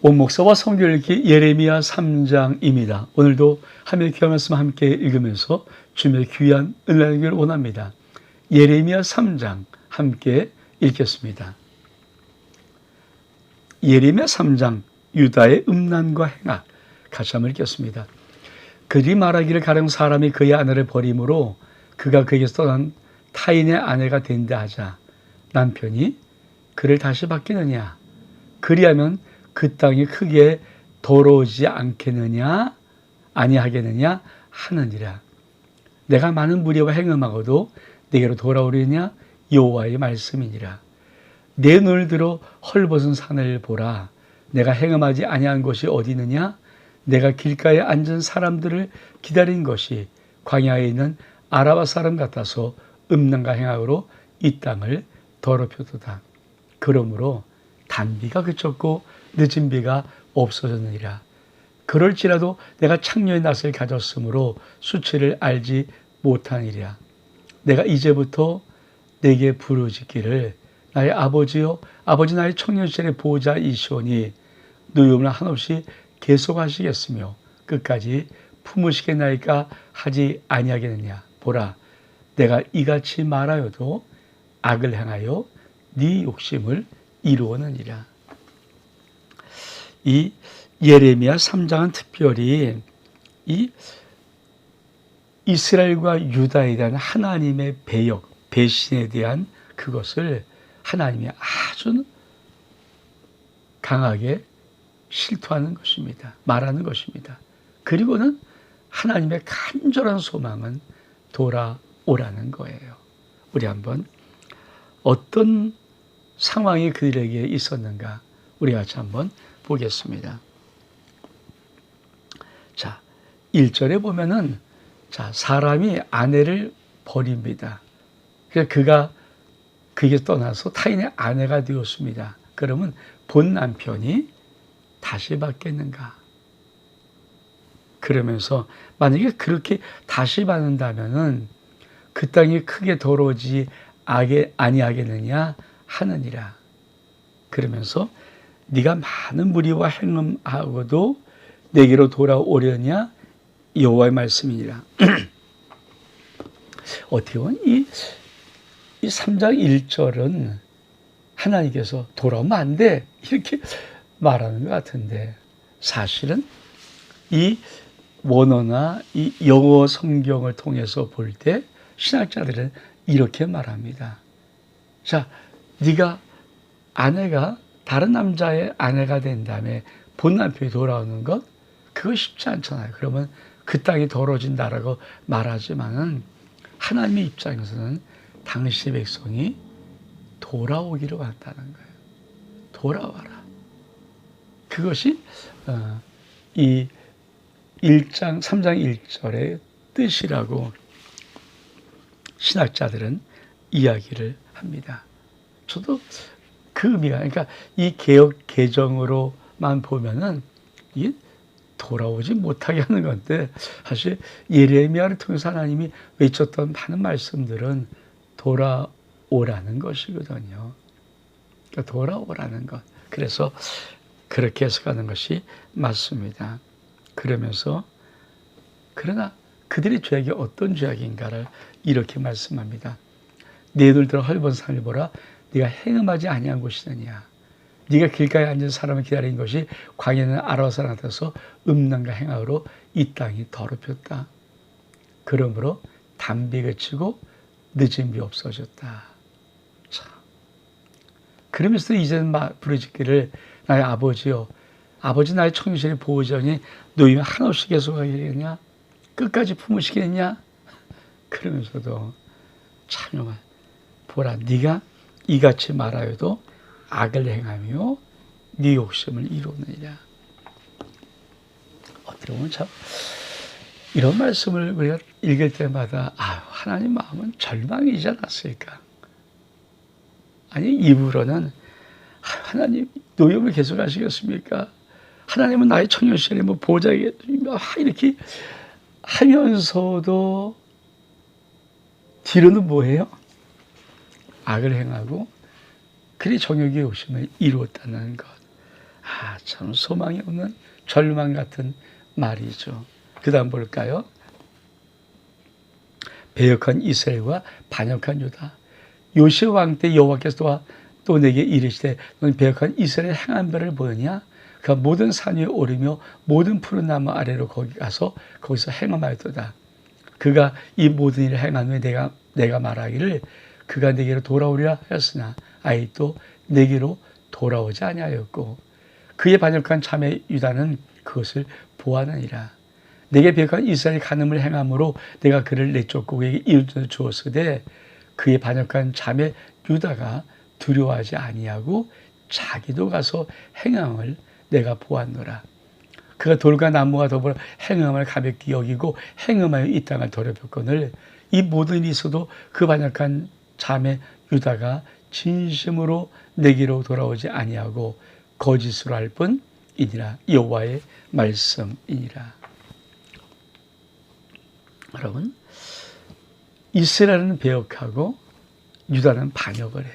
원목사와 성경 읽기 예레미야 3장입니다. 오늘도 하나님의 귀한 말씀 함께 읽으면서 주님의 귀한 은혜를 원합니다. 예레미야 3장 함께 읽겠습니다. 예레미야 3장 유다의 음란과 행악 같이 한번 읽겠습니다. 그들이 말하기를 가령 사람이 그의 아내를 버림으로 그가 그에게서 떠난 타인의 아내가 된다 하자 남편이 그를 다시 바뀌느냐 그리하면 그 땅이 크게 더러워지지 않겠느냐 아니하겠느냐 하느니라. 내가 많은 무리와 행음하고도 내게로 돌아오려냐 여호와의 말씀이니라. 내 눈을 들어 헐벗은 산을 보라. 내가 행음하지 아니한 곳이 어디 있느냐. 내가 길가에 앉은 사람들을 기다린 것이 광야에 있는 아라바 사람 같아서 음란과 행악으로 이 땅을 더럽혔도다. 그러므로 단비가 그쳤고 늦은 비가 없어졌느니라. 그럴지라도 내가 창녀의 낯을 가졌으므로 수치를 알지 못하니라. 내가 이제부터 내게 부르짖기를 나의 아버지여 아버지 나의 청년 시절의 보호자이시오니 노여움을 한없이 계속하시겠으며 끝까지 품으시겠나이까 하지 아니하겠느냐. 보라 내가 이같이 말하여도 악을 행하여 네 욕심을 이루었느니라. 이 예레미야 3장은 특별히 이 이스라엘과 유다에 대한 하나님의 배역, 배신에 대한 그것을 하나님이 아주 강하게 실토하는 것입니다. 말하는 것입니다. 그리고는 하나님의 간절한 소망은 돌아오라는 거예요. 우리 한번 어떤 상황이 그들에게 있었는가 우리 같이 한번 보겠습니다. 자, 1절에 보면은 자, 사람이 아내를 버립니다. 그가 그게 떠나서 타인의 아내가 되었습니다. 그러면 본 남편이 다시 받겠는가? 그러면서 만약에 그렇게 다시 받는다면은 그 땅이 크게 더러워지지 아니하겠느냐 하느니라. 그러면서 네가 많은 무리와 행음하고도 내게로 돌아오려냐 여호와의 말씀이니라. 어떻게 보면 이 3장 1절은 하나님께서 돌아오면 안 돼 이렇게 말하는 것 같은데 사실은 이 원어나 이 영어 성경을 통해서 볼 때 신학자들은 이렇게 말합니다. 자, 네가 아내가 다른 남자의 아내가 된 다음에 본 남편이 돌아오는 것 그거 쉽지 않잖아요. 그러면 그 땅이 더러워진다라고 말하지만은 하나님의 입장에서는 당시 백성이 돌아오기로 왔다는 거예요. 돌아와라. 그것이 이 3장 1절의 뜻이라고 신학자들은 이야기를 합니다. 저도 그 의미가 그러니까 이 개역 개정으로만 보면은 이게 돌아오지 못하게 하는 건데 사실 예레미야를 통해서 하나님이 외쳤던 많은 말씀들은 돌아오라는 것이거든요. 그러니까 돌아오라는 것. 그래서 그렇게 해석하는 것이 맞습니다. 그러면서 그러나 그들의 죄악이 어떤 죄악인가를 이렇게 말씀합니다. 내 눈을 들어 헐벗은 산을 보라. 네가 행음하지 아니한 곳이느냐. 네가 길가에 앉은 사람을 기다린 것이 광야는 아라바 사람 같아서 음란과 행악으로 이 땅이 더럽혔다. 그러므로 단비 그치고 늦은 비 없어졌다. 참. 그러면서 이제는 부르짖기를 나의 아버지여 아버지 나의 청년시절의 보호자니 노임이 한없이 계속하겠냐 끝까지 품으시겠냐 그러면서도 참 보라 네가 이같이 말하여도 악을 행하며 네 욕심을 이루느니라. 어떻게 보면 참 이런 말씀을 우리가 읽을 때마다 하나님 마음은 절망이지 않았을까. 아니 입으로는 하나님 노임을 계속 하시겠습니까? 하나님은 나의 청년 시절에 보호자겠습니까? 이렇게 하면서도 뒤로는 뭐예요? 악을 행하고 그리 정욕의 욕심을 이루었다는 것. 참 소망이 없는 절망 같은 말이죠. 그 다음 볼까요? 배역한 이스라엘과 반역한 유다. 요시아 왕 때 여호와께서 또 내게 이르시되 너는 배역한 이스라엘 행한 바를 보느냐? 그가 모든 산 위에 오르며 모든 푸른 나무 아래로 거기 가서 거기서 행함하였도다. 그가 이 모든 일을 행한 후에 내가 말하기를 그가 내게로 돌아오리라 하였으나 아직도 내게로 돌아오지 아니하였고 그의 반역한 자매 유다는 그것을 보았느니라. 내게 배역한 이스라엘 간음을 행함으로 내가 그를 내쫓고 그에게 이웃을 주었으되 그의 반역한 자매 유다가 두려워하지 아니하고 자기도 가서 행함을 내가 보았노라. 그가 돌과 나무와 더불어 행함을 가볍게 여기고 행함하여 이 땅을 더럽혔거늘 이 모든 일이 있어도 그 반역한 자매 유다가 진심으로 내게로 돌아오지 아니하고 거짓으로 할 뿐이니라. 여호와의 말씀이니라. 여러분, 이스라엘은 배역하고 유다는 반역을 해요.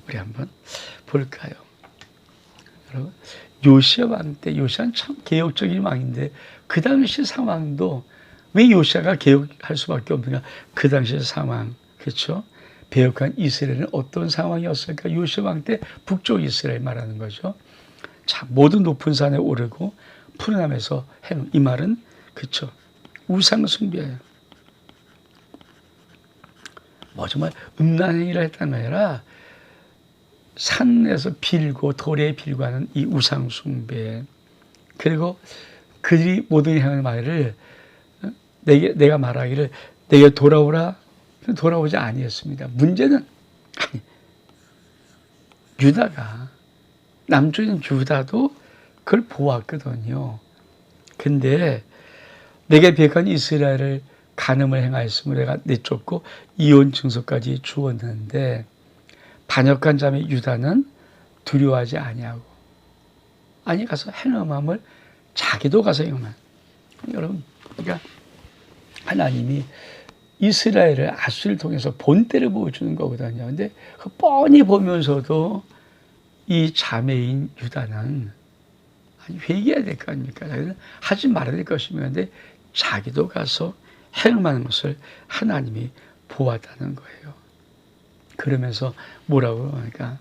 우리 한번 볼까요? 여러분, 요시아 왕 때 요시아는 참 개혁적인 왕인데 그 당시 상황도 왜 요시아가 개혁할 수밖에 없는가? 그 당시 상황, 그렇죠? 배역한 이스라엘은 어떤 상황이었을까? 요시아 왕 때 북쪽 이스라엘 말하는 거죠. 자, 모든 높은 산에 오르고 푸른 함에서 행. 이 말은 그렇죠. 우상 숭배예요. 뭐 정말 음란 행위를 했다는 게 아니라 산에서 빌고 돌에 빌고 하는 이 우상 숭배. 그리고 그들이 모든 행하는 말을 내가 말하기를 내게 돌아오라. 돌아오지 아니었습니다. 문제는 유다가 남쪽인 유다도 그걸 보았거든요. 근데 내게 배역한 이스라엘을 간음을 행하였으므로 내가 내쫓고 이혼 증서까지 주었는데 반역한 자매 유다는 두려워하지 아니하고 아니 가서 행함을 자기도 가서 행함. 여러분, 그러니까 하나님이 이스라엘을 아수를 통해서 본때를 보여주는 거거든요. 근데 그 뻔히 보면서도 이 자매인 유다는 아니 회개해야 될 거 아닙니까? 자기는 하지 말아야 될 것이며 근데 자기도 가서 행하는 것을 하나님이 보았다는 거예요. 그러면서 뭐라고 그러니까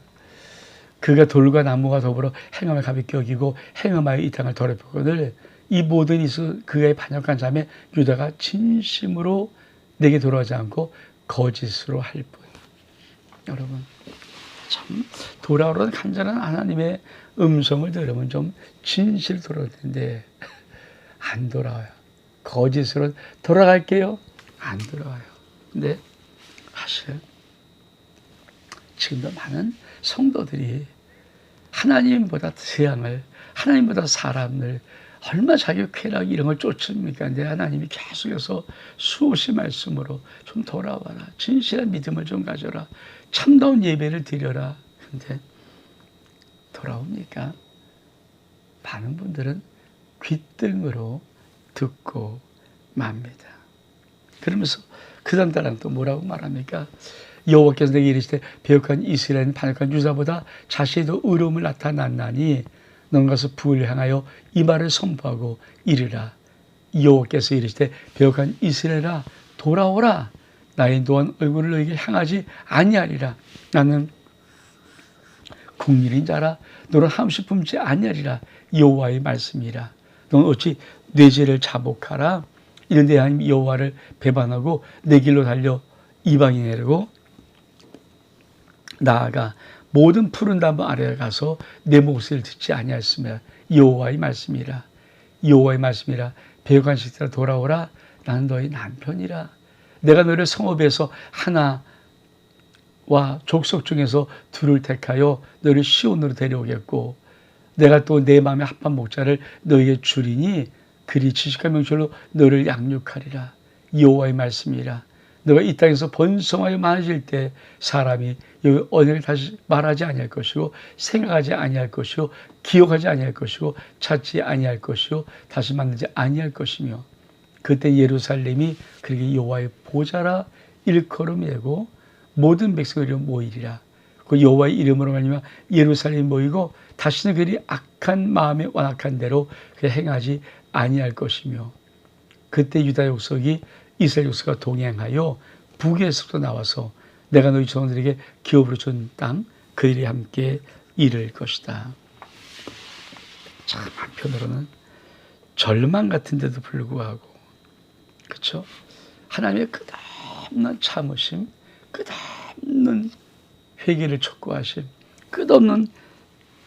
그가 돌과 나무가 더불어 행함을 가볍게 여기고 행함하여 이 땅을 더럽혔거늘 이 모든 이스 그의 반역한 자매 유다가 진심으로 내게 돌아오지 않고 거짓으로 할 뿐. 여러분 참 돌아오라는 간절한 하나님의 음성을 들으면 좀 진실 돌아올 텐데 안 돌아와요. 거짓으로 돌아갈게요. 안 돌아와요. 근데 사실 지금도 많은 성도들이 하나님보다 세상을, 하나님보다 사람을 얼마 자기 쾌락 이런 걸 쫓습니까? 근데 하나님이 계속해서 수없이 말씀으로 좀 돌아와라. 진실한 믿음을 좀 가져라. 참다운 예배를 드려라. 근데 돌아옵니까? 많은 분들은 귓등으로 듣고 맙니다. 그러면서 그 다음 달은 또 뭐라고 말합니까? 여호와께서 내게 이르시되 배역한 이스라엘은 반역한 유다보다 자신이 더 의로움을 나타났나니 너는 가서 부을 향하여 이 말을 선포하고 이르라. 여호와께서 이르시되 배역한 이스라엘아 돌아오라. 나의 노한 얼굴을 너에게 향하지 아니하리라. 나는 국률인 자라 너는 한없이 품지 아니하리라. 여호와의 말씀이라. 너는 어찌 내 죄를 자복하라. 이런데 하나님 여호와를 배반하고 내 길로 달려 이방인에 이르고 나아가 모든 푸른 나무 아래에 가서 내 목소리를 듣지 아니하였으며 여호와의 말씀이라. 여호와의 말씀이라. 배역한 식구들아 돌아오라. 나는 너희 남편이라. 내가 너를 성읍에서 하나와 족속 중에서 둘을 택하여 너를 시온으로 데려오겠고 내가 또 내 마음에 합한 목자를 너에게 주리니 그리 지식한 명철로 너를 양육하리라. 여호와의 말씀이라. 너가 이 땅에서 번성하여 많아질 때 사람이 여기 언약을 다시 말하지 아니할 것이고 생각하지 아니할 것이고 기억하지 아니할 것이고 찾지 아니할 것이고 다시 만나지 아니할 것이며 그때 예루살렘이 그렇게 여호와의 보좌라 일컬음이고 모든 백성들이 모이리라. 그 여호와의 이름으로 말미암아 예루살렘이 모이고 다시는 그들이 악한 마음에 완악한 대로 행하지 아니할 것이며 그때 유다 족속이 이스라엘 족속과 동행하여 북에서부터 나와서 내가 너희 조상들에게 기업으로 준 땅 그들이 함께 이를 것이다. 참 한편으로는 절망 같은데도 불구하고 그렇죠? 하나님의 끝없는 참으심, 끝없는 회개를 촉구하심, 끝없는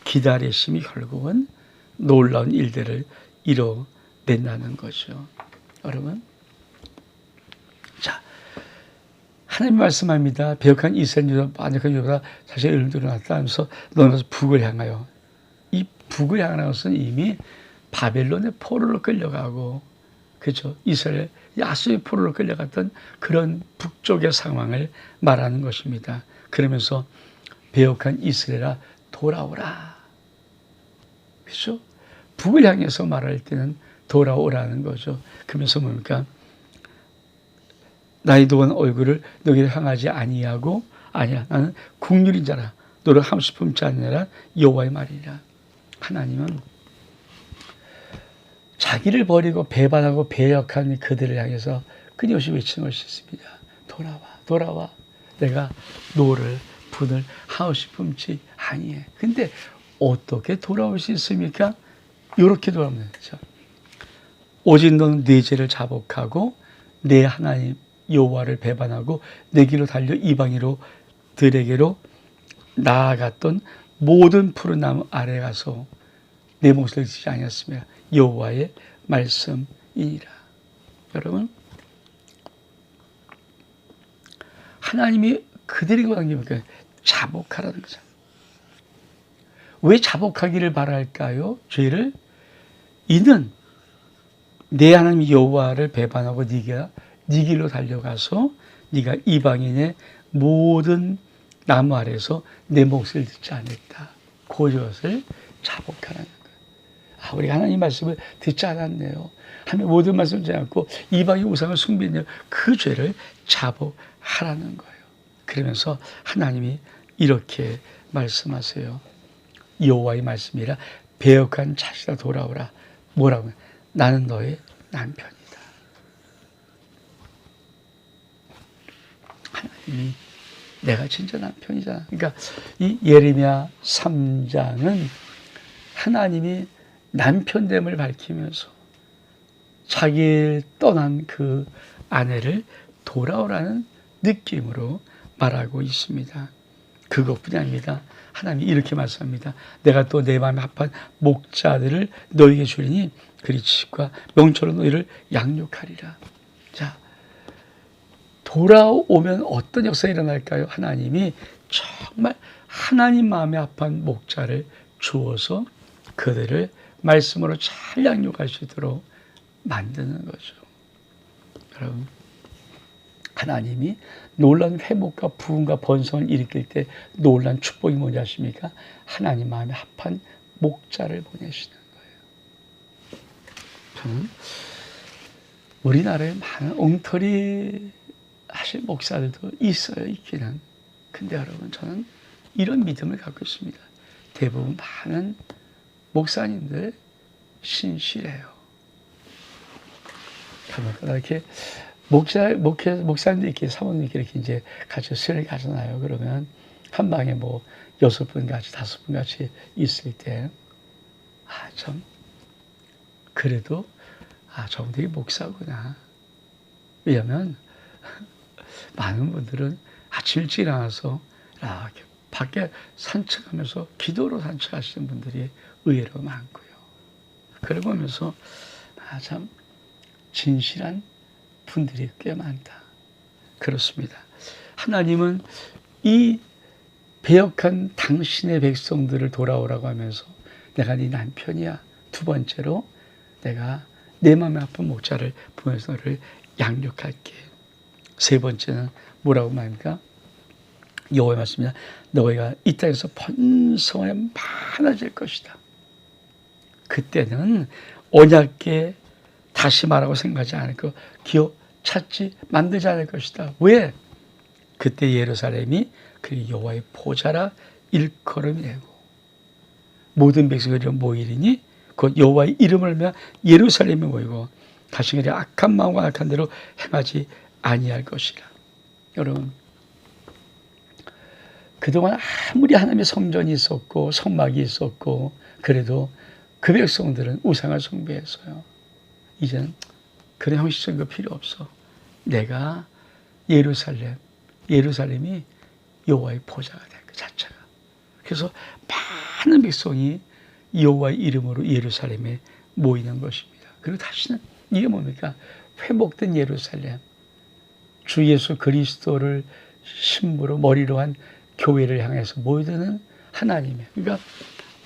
기다리심이 결국은 놀라운 일들을 이뤄낸다는 거죠. 여러분, 자, 하나님 말씀합니다. 배역한 이스라엘 유다, 반역한 유다가 사실 여러분들이 일어났다 하면서 너는 북을 향하여. 이 북을 향하는 것은 이미 바벨론의 포로로 끌려가고, 그죠? 이스라엘 야수의 포로로 끌려갔던 그런 북쪽의 상황을 말하는 것입니다. 그러면서 배역한 이스라엘아 돌아오라. 그죠? 북을 향해서 말할 때는 돌아오라는 거죠. 그러면서 뭡니까? 나의 노한 얼굴을 너희를 향하지 아니하고 아니야 나는 국률인 자라 너를 함수 품지 않느라 여호와의 말이라. 하나님은 자기를 버리고 배반하고 배역한 그들을 향해서 끊임없이 외치는 것이 있습니다. 돌아와 돌아와 내가 노를 분을 하우시 품지 아니해. 근데 어떻게 돌아올 수 있습니까? 이렇게 돌아오면 되죠. 오직 너는 네 죄를 자복하고 내 하나님 여호와를 배반하고 내 길로 달려 이방인으로 들에게로 나아갔던 모든 푸른 나무 아래 가서 내 목소리를 듣지 아니었으며 여호와의 말씀이니라. 여러분, 하나님이 그들에게 원하는 게 자복하라는 거죠. 왜 자복하기를 바랄까요? 죄를? 이는 내 하나님 여호와를 배반하고 네가 네 길로 달려가서 네가 이방인의 모든 나무 아래에서 내 목소리를 듣지 않았다. 그것을 자복하라는 거예요. 우리가 하나님 말씀을 듣지 않았네요. 하나님 모든 말씀을 듣지 않고 이방인 우상을 숭배했네요. 그 죄를 자복하라는 거예요. 그러면서 하나님이 이렇게 말씀하세요. 여호와의 말씀이라 배역한 자식아 돌아오라. 뭐라고? 나는 너의 남편이다. 하나님이 내가 진짜 남편이잖아. 그러니까 이 예레미야 3장은 하나님이 남편됨을 밝히면서 자기를 떠난 그 아내를 돌아오라는 느낌으로 말하고 있습니다. 그것뿐이 아닙니다. 하나님이 이렇게 말씀합니다. 내가 또 내 마음에 합한 목자들을 너에게 주리니 그리 지식과 명철로 너희를 양육하리라. 자, 돌아오면 어떤 역사가 일어날까요? 하나님이 정말 하나님 마음에 합한 목자를 주어서 그들을 말씀으로 잘 양육할 수 있도록 만드는 거죠. 여러분, 하나님이 놀라운 회복과 부흥과 번성을 일으킬 때 놀라운 축복이 뭔지 아십니까? 하나님 마음에 합한 목자를 보내시는 거예요. 저는 우리나라에 많은 엉터리 하실 목사들도 있어요, 있기는. 근데 여러분, 저는 이런 믿음을 갖고 있습니다. 대부분 많은 목사님들 신실해요. 이렇게 목사님들 이렇게 사모님들 이렇게 이제 같이 수련을 가잖아요. 그러면 한 방에 뭐 6분 같이 5분 같이 있을 때, 참, 그래도, 저분들이 목사구나. 왜냐면, 많은 분들은 아침 일찍 일어나서 이렇게 밖에 산책하면서 기도로 산책하시는 분들이 의외로 많고요. 그걸 보면서, 참, 진실한 분들이 꽤 많다. 그렇습니다. 하나님은 이 배역한 당신의 백성들을 돌아오라고 하면서 내가 네 남편이야. 두 번째로 내가 내 마음에 아픈 목자를 보내서 너를 양육할게. 세 번째는 뭐라고 말합니까? 여호와의 말씀입니다. 너희가 이 땅에서 번성하여 많아질 것이다. 그때는 언약궤 다시 말하고 생각하지 않을 거, 기업 찾지 만들지 않을 것이다. 왜? 그때 예루살렘이 그 여호와의 보좌라 일컬음이 되고 모든 백성들이 모이리니 곧 여호와의 이름을 알며 예루살렘에 모이고 다시 그리 악한 마음과 악한 대로 행하지 아니할 것이라. 여러분, 그동안 아무리 하나님의 성전이 있었고 성막이 있었고 그래도 그 백성들은 우상을 숭배했어요. 이제는 그런 형식적인 거 필요 없어. 내가 예루살렘이 여호와의 보좌가 될 그 자체가. 그래서 많은 백성이 여호와의 이름으로 예루살렘에 모이는 것입니다. 그리고 다시는 이게 뭡니까? 회복된 예루살렘. 주 예수 그리스도를 신부로 머리로 한 교회를 향해서 모여드는 하나님의. 그러니까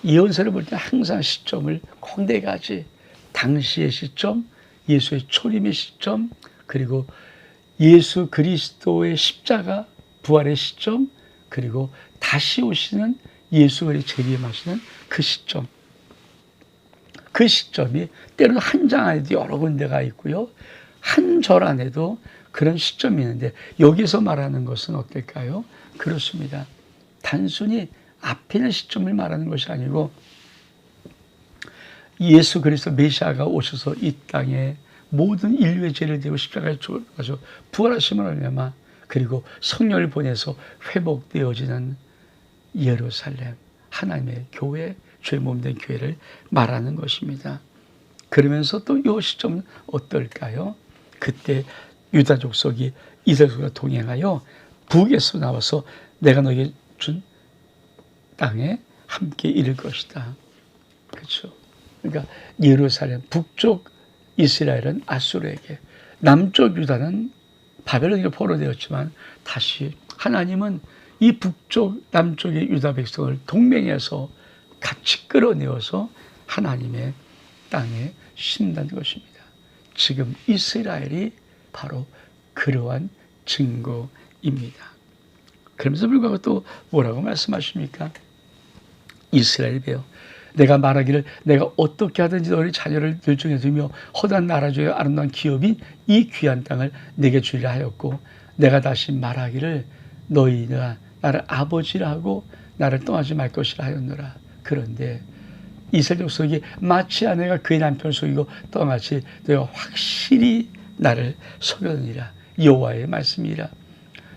예언서를 볼 때 항상 시점을 광대히 가지. 당시의 시점, 예수의 초림의 시점, 그리고 예수 그리스도의 십자가 부활의 시점, 그리고 다시 오시는 예수의 재림하시는 그 시점. 그 시점이 때로는 한 장 안에도 여러 군데가 있고요. 한 절 안에도 그런 시점이 있는데 여기서 말하는 것은 어떨까요? 그렇습니다. 단순히 앞에 있는 시점을 말하는 것이 아니고 예수 그리스도 메시아가 오셔서 이 땅에 모든 인류의 죄를 지고 십자가에 죽어서 부활하심을 알려마 그리고 성령을 보내서 회복되어지는 예루살렘 하나님의 교회 죄 몸된 교회를 말하는 것입니다. 그러면서 또 이 시점은 어떨까요? 그때 유다 족속이 이스라엘 족속과 동행하여 북에서 나와서 내가 너에게 준 땅에 함께 이를 것이다. 그렇죠? 그러니까 예루살렘 북쪽 이스라엘은 아수르에게, 남쪽 유다는 바벨론에게 포로되었지만 다시 하나님은 이 북쪽 남쪽의 유다 백성을 동맹해서 같이 끌어내어서 하나님의 땅에 심는다는 것입니다. 지금 이스라엘이 바로 그러한 증거입니다. 그러면서 불구하고 또 뭐라고 말씀하십니까? 이스라엘 배워 내가 말하기를 내가 어떻게 하든지 너희 자녀를 들중에 두며 허다한 나라 중에 아름다운 기업인 이 귀한 땅을 내게 주리라 하였고 내가 다시 말하기를 너희가 나를 아버지라 하고 나를 떠나지 말 것이라 하였노라. 그런데 이스라엘 족속이 마치 아내가 그의 남편을 속이고 떠나지 너희가 확실히 나를 속였느니라. 여호와의 말씀이라.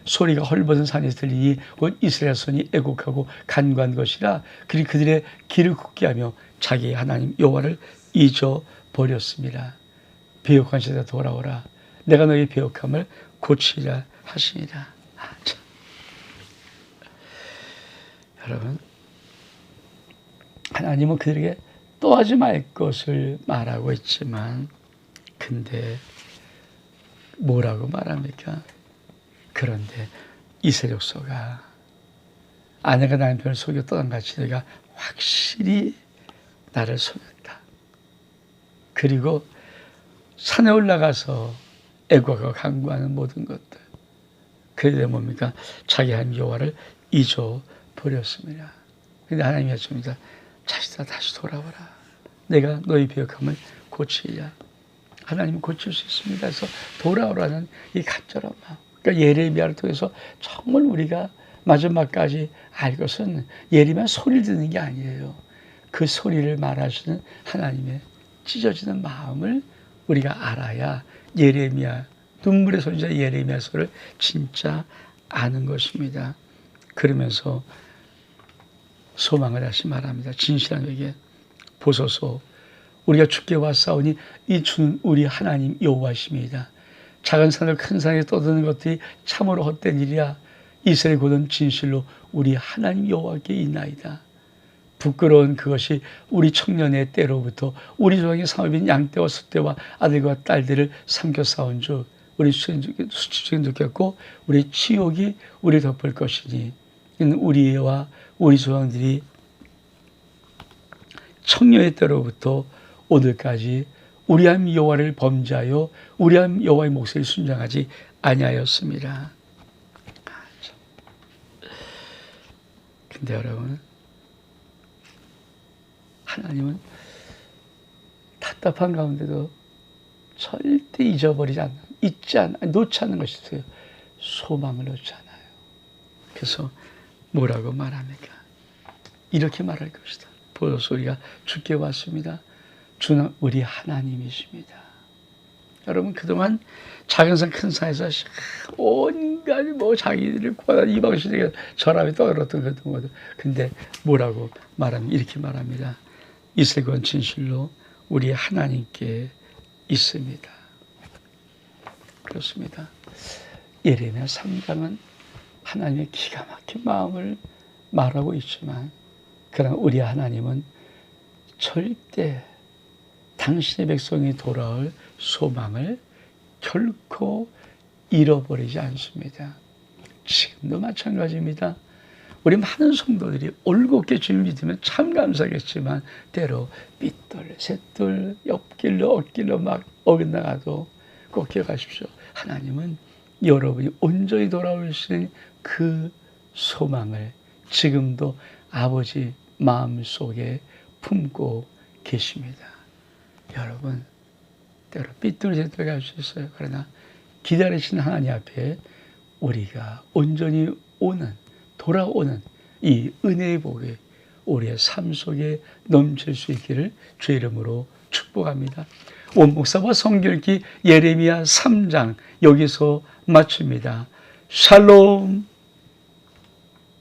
소리가 헐벗은 산에서 들리니 곧 이스라엘 손이 애곡하고 간구한 것이라. 그리 그들의 길을 굳게 하며 자기의 하나님 여호와를 잊어버렸습니다. 배역한 시대에 돌아오라. 내가 너희 배역함을 고치리라 하시니라. 여러분, 하나님은 그들에게 떠나지 말 것을 말하고 있지만 근데 뭐라고 말합니까? 그런데 이스라엘 족속아 아내가 남편을 속여 떠난 같이 내가 확실히 나를 속였다. 그리고 산에 올라가서 애곡하고 간구하는 모든 것들. 그게 뭡니까? 자기 하나님 여호와를 잊어버렸습니다. 그런데 하나님이 하십니다. 자식들아 다시 돌아와라. 내가 너희 배역함을 고치리라. 하나님은 고칠 수 있습니다. 그래서 돌아오라는 이 간절한 마음. 그러니까 예레미야를 통해서 정말 우리가 마지막까지 알 것은 예레미야 소리를 듣는 게 아니에요. 그 소리를 말하시는 하나님의 찢어지는 마음을 우리가 알아야 예레미야, 눈물의 손자 예레미야 소리를 진짜 아는 것입니다. 그러면서 소망을 다시 말합니다. 진실한 에게 보소서 우리가 주께 왔사오니 이 주는 우리 하나님 여호와십니다. 작은 산을 큰 산에 떠드는 것들이 참으로 헛된 일이야. 이스라엘 곧은 진실로 우리 하나님 여호와께 있나이다. 부끄러운 그것이 우리 청년의 때로부터 우리 조상의 사업인 양떼와 소떼와 아들과 딸들을 삼켜 싸운 즉 우리 수치적인 느꼈고 우리 치욕이 우리 덮을 것이니 이는 우리와 우리 조상들이 청년의 때로부터 오늘까지 우리 하나님 여호와를 범죄하여 우리 하나님 여호와의 목소리를 순종하지 아니하였습니다. 근데 여러분, 하나님은 답답한 가운데도 절대 잊어버리지 않는, 놓지 않는 것이 있어요. 소망을 놓지 않아요. 그래서 뭐라고 말합니까? 이렇게 말할 것이다. 보소서 우리가 주께 왔습니다. 주는 우리 하나님이십니다. 여러분 그동안 작은 산 큰 산에서 온갖 자기들을 구하다 이방신에게 절함이 떠들었던 그런 것들. 근데 뭐라고 말합니까? 이렇게 말합니다. 이슬건 진실로 우리 하나님께 있습니다. 그렇습니다. 예레미야 3장은 하나님의 기가 막힌 마음을 말하고 있지만 그러나 우리 하나님은 절대 당신의 백성이 돌아올 소망을 결코 잃어버리지 않습니다. 지금도 마찬가지입니다. 우리 많은 성도들이 올곧게 주님 믿으면 참 감사하겠지만 때로 삐뚤, 새뚤, 옆길로 엇길로 막 어긋나가도 꼭 기억하십시오. 하나님은 여러분이 온전히 돌아오시는 그 소망을 지금도 아버지 마음속에 품고 계십니다. 여러분 때로 삐뚤새뚤 갈 수 있어요. 그러나 기다리시는 하나님 앞에 우리가 온전히 돌아오는 이 은혜의 복이 우리의 삶 속에 넘칠 수 있기를 주의 이름으로 축복합니다. 원목사와 성경읽기 예레미야 3장 여기서 마칩니다. 샬롬.